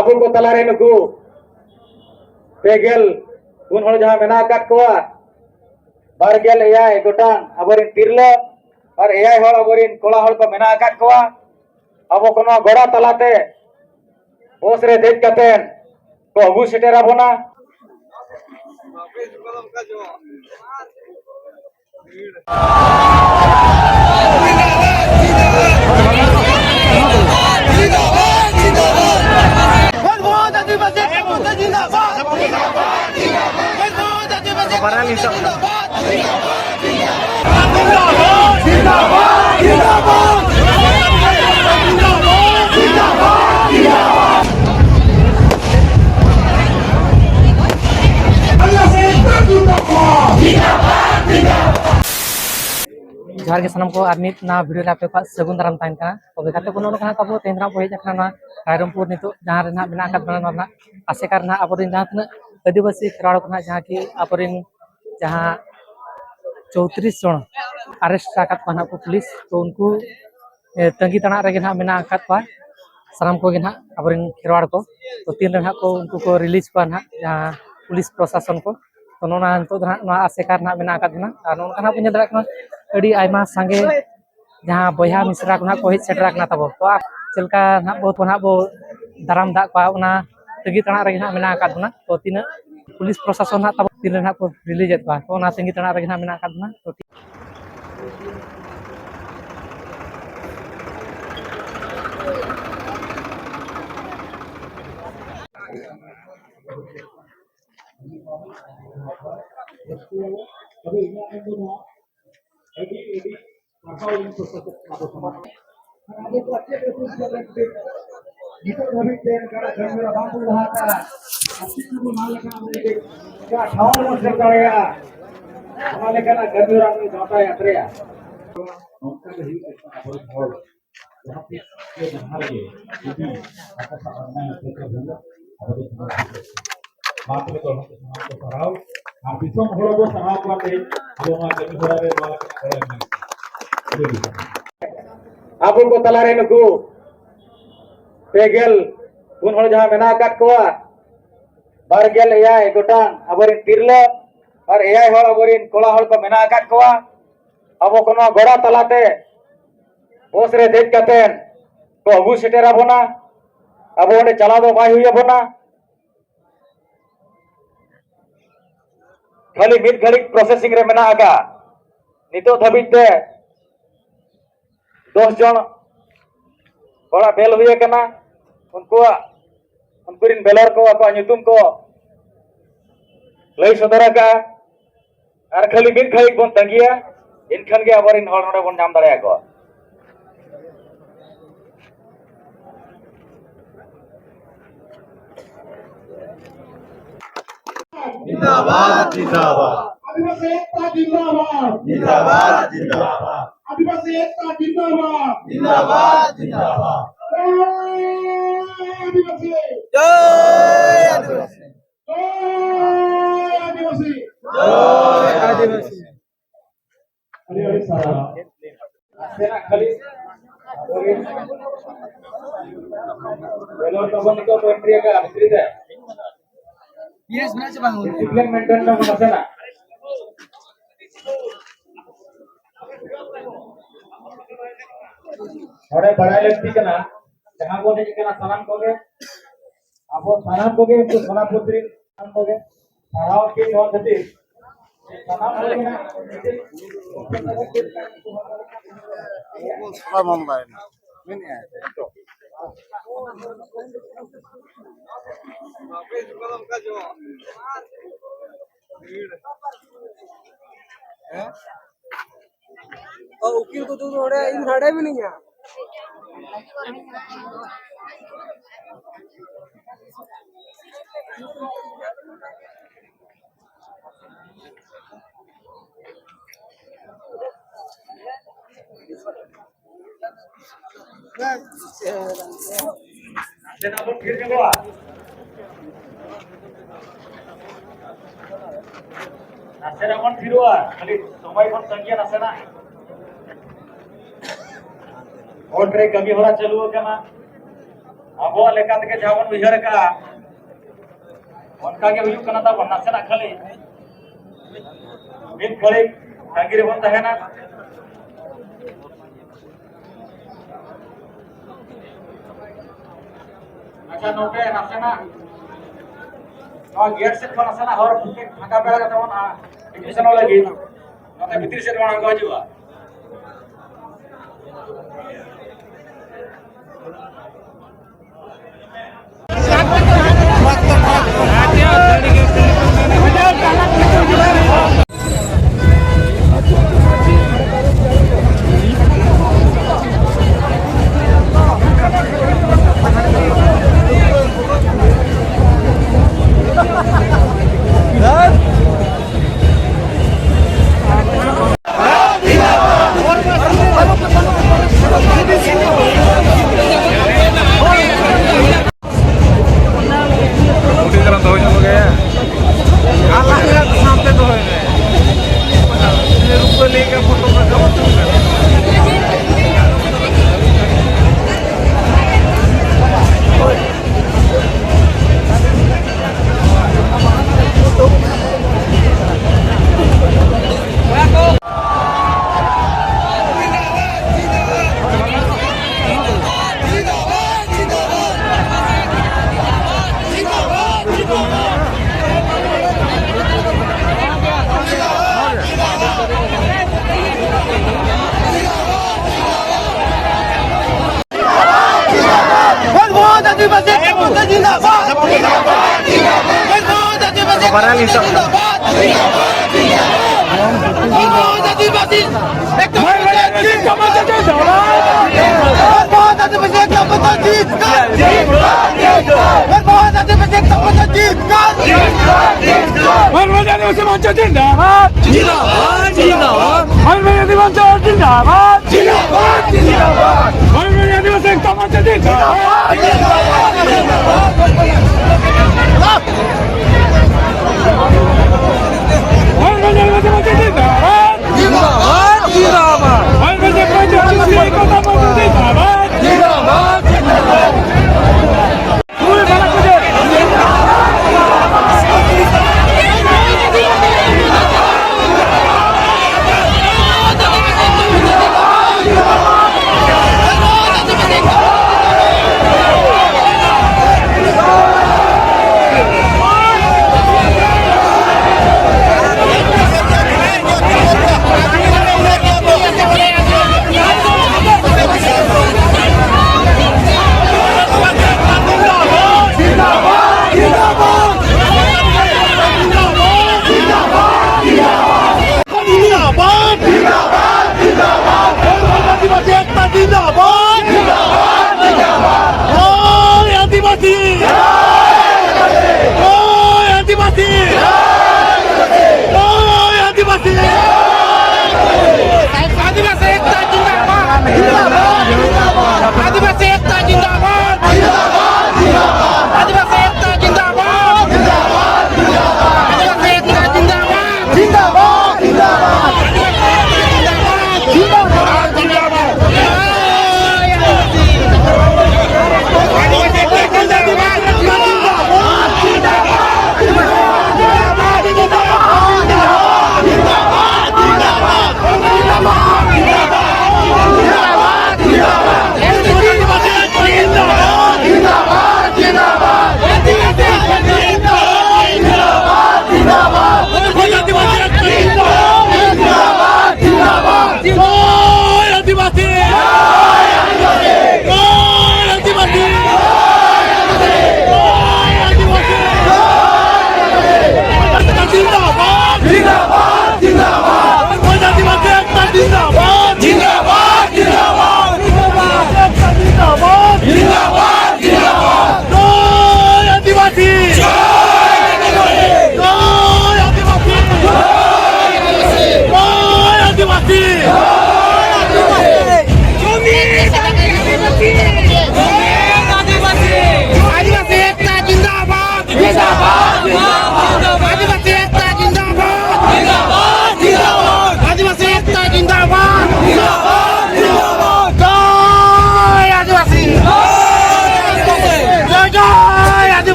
Abu ko talare nuku pegel pun hol jaha mena kat koa bargel eyai gotang aborin tirla ar eyai hol aborin kola hol ko mena kat koa abo kono goda talate bos re dej katen ko abu setera bona जोहार के सानम को are नित ना video रे आपे को सगुन दाराम ताइन का तबे खाते कोनो का काबो तेंद्रा को हेज खाना रायरमपुर नितो जहां रे ना बिना का बना ना आसेकार ना अबोरिन जहां तने आदिवासी खराड़ को ना जहां की अबोरिन जहां 34 जन अरेस्ट राकत पाना को पुलिस तो उनको तंगी तना रे ना बिना कात पा सानम को ना अबोरिन खराड़ को तो तीन रे को उनको को रिलीज पा ना जहां पुलिस प्रशासन को तो नोना तो ना आसेकार ना बिना कात ना नोनका ना पुnya दरा अड़ी आयमा संगे जहां बया मिश्रा को ना को हेज सेटरा ना तबो तो चलका ना बहुत ना बो दाराम दा पा उना तंगी तना रे ना बिना कात ना तो तीना पुलिस प्रशासन ना तबो तीन ना को रिलीज पा तो ना तंगी तना रे ना बिना कात ना तो Abu ko talare nuku pegel pun hol jaha mena kat koa bargel eyai gotang aborin tirla ar eyai hol aborin kola hol ko mena kat koa abo kono goda talate bos re dej katen ko abu setera bona abo onde chala do bai huya bona खाली मिट घड़ी processing रे मेना आगा नितो धाबित ते 10 जन बड़ा bell हुए कना उनकुरिन बेलर को आपा nyutum को लई सदरा का आर खाली मिट घड़ी बन तंगिया इनखान के आबरिन हल नोडे बन नाम दाड़े को जिंदाबाद जिंदाबाद आदिवासी एकता जिंदाबाद जिंदाबाद जिंदाबाद आदिवासी एकता जिंदाबाद जिंदाबाद जिंदाबाद आदिवासी जय आदिवासी आदिवासी जय आदिवासी अरे अरे सारा सेना खाली बेलर तो बन को एंट्री का आखिरी है यस बना से बांगो डिसिप्लिन मेंटेन ना बना सेना थोड़े बड़ा लगती है ना जहां को नहीं करना सलाम कोगे आप सलाम कोगे तो सोना पुत्री सलाम कोगे सलाम के बहुत होती सलाम कोगे ना सलाम ऑनलाइन नहीं है और उकिल को तो थोड़ा इन हड़े भी नहीं है dan abang kirinya gua nasera mon firua kali somai kon tanggiya nasena on re kami hora chalu kana ᱟᱵᱚ ᱞᱮᱠᱟ ᱛᱮᱜᱮ ᱡᱟᱦᱟᱸ ᱵᱚᱱ ᱩᱭᱦᱟᱹᱨ ᱟᱠᱟᱜᱼᱟ ᱚᱱᱠᱟ ᱜᱮ ᱦᱩᱭᱩᱜ ᱠᱟᱱᱟ ᱛᱟᱵᱚᱱ ᱱᱟᱥᱮᱱᱟᱜ ᱠᱷᱟᱹᱞᱤ ᱢᱤᱫ ᱜᱷᱟᱹᱲᱤᱡ ᱛᱟᱺᱜᱤ ᱨᱮᱵᱚᱱ ᱛᱟᱦᱮᱱᱟ ᱟᱪᱪᱷᱟ ᱱᱚᱰᱮ ᱱᱟᱥᱮᱱᱟᱜ ᱱᱚᱣᱟ ᱜᱮᱴ ᱥᱮᱫ ᱠᱷᱚᱱ ᱱᱟᱥᱮᱱᱟᱜ ᱦᱚᱲ ᱯᱷᱟᱸᱠᱟ ᱵᱮᱲᱟ ᱠᱟᱛᱮ ᱵᱚᱱ ᱦᱤᱡᱩᱜ ᱥᱮᱱᱚᱜ ᱞᱟᱹᱜᱤᱫ ᱱᱚᱛᱮ ᱵᱷᱤᱛᱨᱤ ᱥᱮᱫ ᱵᱚᱱ ᱟᱬᱜᱚ ᱦᱤᱡᱩᱜᱼᱟ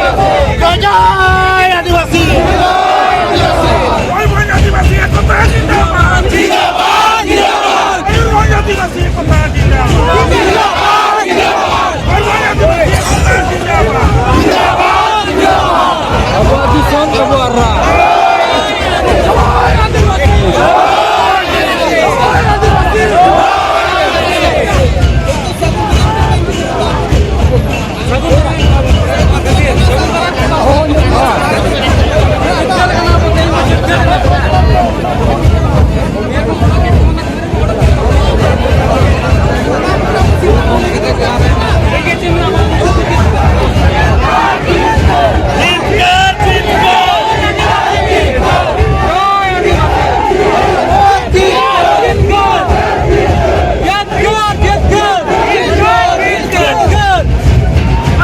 जय आदिवासी मयूरभंज आदिवासी एकता जिंदाबाद जिंदाबाद जिंदाबाद मयूरभंज आदिवासी एकता जिंदाबाद जिंदाबाद जिंदाबाद मयूरभंज आदिवासी एकता जिंदाबाद जिंदाबाद जिंदाबाद Abu Adison Abu Arra.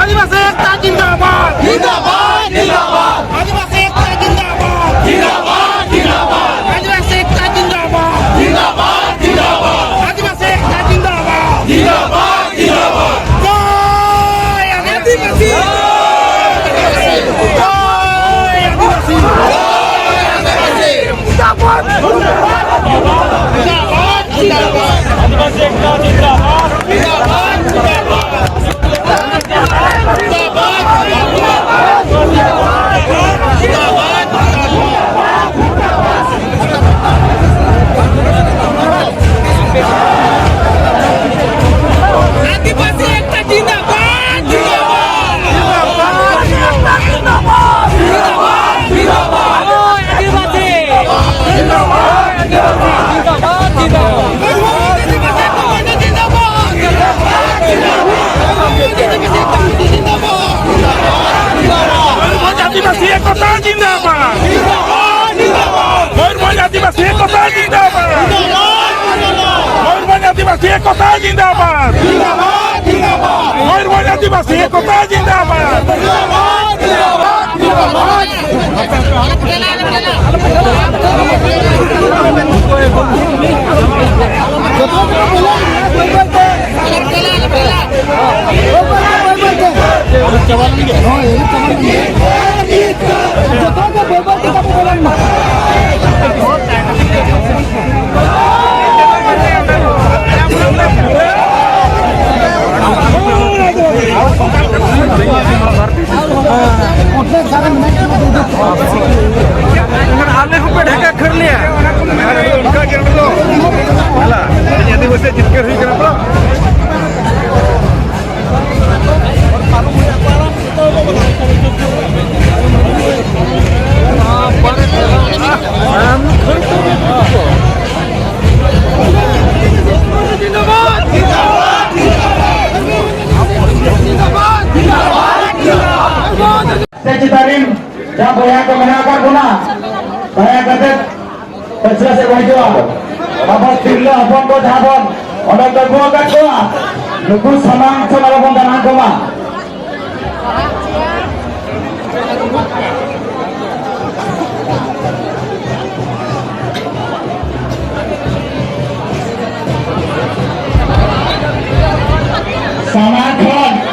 आदिवासी एकता जिंदाबाद जिंदाबाद जिंदाबाद आदिवासी एकता जिंदाबाद जिंदाबाद जिंदाबाद आदिवासी एकता जिंदाबाद जिंदाबाद जिंदाबाद आदिवासी एकता जिंदाबाद जिंदाबाद जिंदाबाद जय आदिवासी जय आदिवासी जिंदाबाद आदिवासी एकता जिंदाबाद जिंदाबाद जिंदाबाद आदिवासी एकता जिंदाबाद जिंदाबाद आदिवासी एकता जिंदाबाद मयूरभंज आदिवासी एकता जिंदाबाद मयूरभंज आदिवासी एकता जिंदाबाद मयूरभंज आदिवासी एकता जिंदाबाद आले हम पे ढका कर लिया उनका क्या बोलो हला यदि वैसे जितकर ही करा बोलो Citarim jam bayar ke menakar guna bayar kata terserah saya wajib apa tirla apa kau jabon orang terbuat kat gua lugu samang sama orang tanah gua sama kon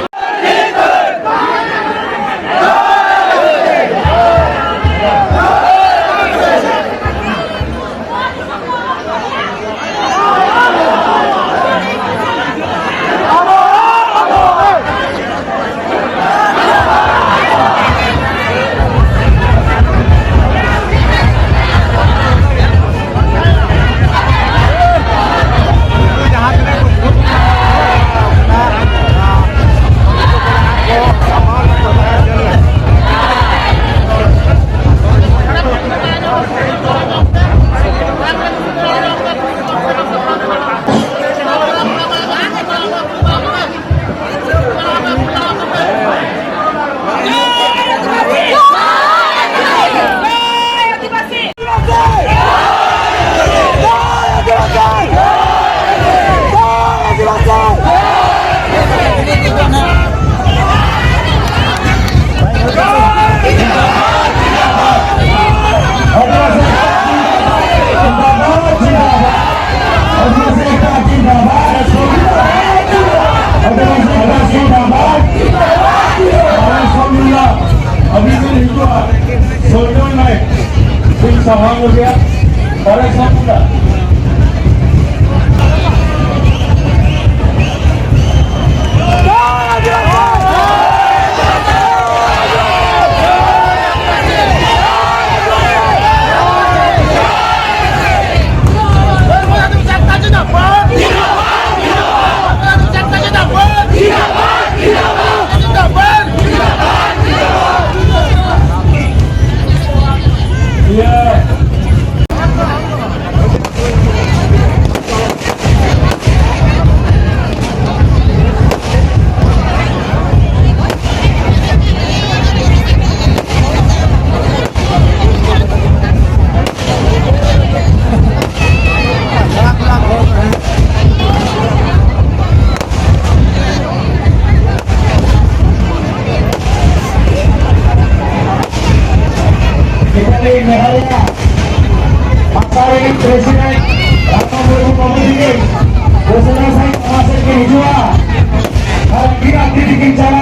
dari Meghalaya masa ini Presiden Rama Murmu Komoditi bersama saya masuk ke hijau. Kalau kita kritikin cara